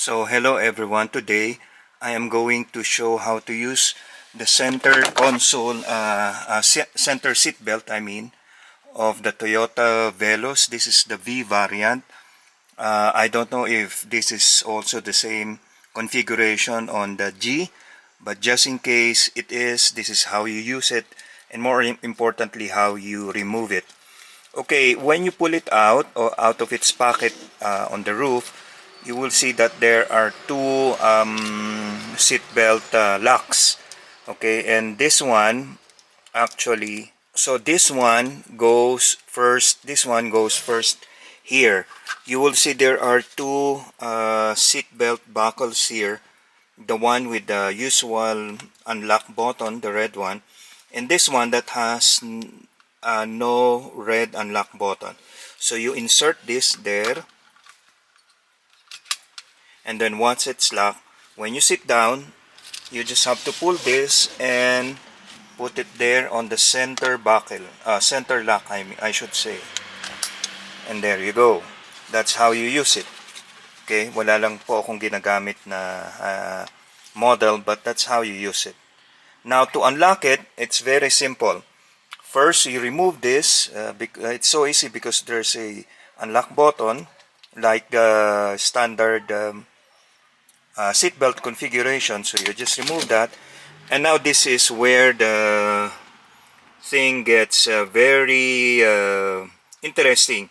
So hello everyone, today I am going to show how to use the center console, center seat belt of the Toyota Veloz. This is the V variant. I don't know if this is also the same configuration on the G, but just in case it is, this is how you use it, and more importantly how you remove it. Okay, when you pull it out or out of its pocket on the roof, you will see that there are two seat belt locks. Okay, and this one actually, so this one goes first. This one goes first here. You will see there are two seat belt buckles here. The one with the usual unlock button, the red one, and this one that has no red unlock button. So you insert this there, and then once it's locked, when you sit down, you just have to pull this and put it there on the center buckle, center lock I should say, and there you go. That's how you use it. Okay, wala lang po akong ginagamit na model, but that's how you use it. Now to unlock it, it's very simple. First, you remove this. It's so easy because there's a unlock button like the standard seatbelt configuration. So you just remove that, and now this is where the thing gets very interesting.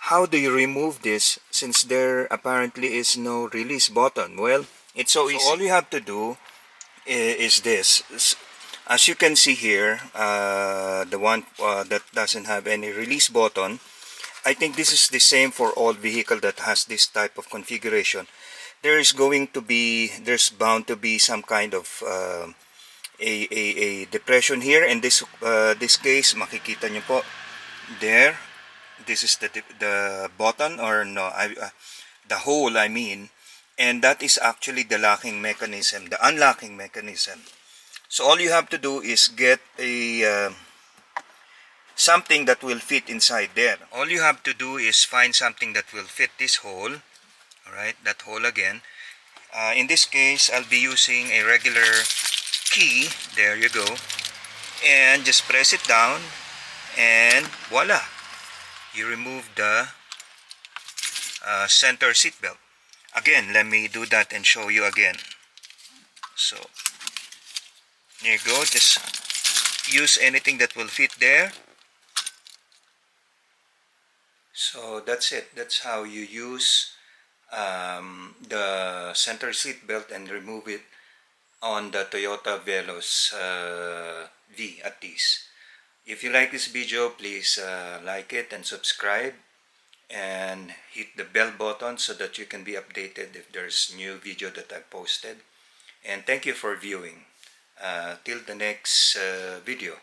How do you remove this since there apparently is no release button? Well, it's so easy. All you have to do is this. As you can see here, the one that doesn't have any release button, I think this is the same for all vehicle that has this type of configuration. There's bound to be some kind of a depression here. In this case, makikita nyo po there. This is the button, or no, the hole I mean, and that is actually the locking mechanism, the unlocking mechanism. So all you have to do is get a something that will fit inside there. All you have to do is find something that will fit this hole. Alright, that hole again. In this case, I'll be using a regular key. There you go. And just press it down, and voila! You remove the center seat belt. Again, let me do that and show you again. So there you go. Just use anything that will fit there. So that's it. That's how you use the center seat belt and remove it on the Toyota Veloz V at least. If you like this video, please like it and subscribe, and hit the bell button so that you can be updated if there's new video that I posted. And thank you for viewing. Till the next video.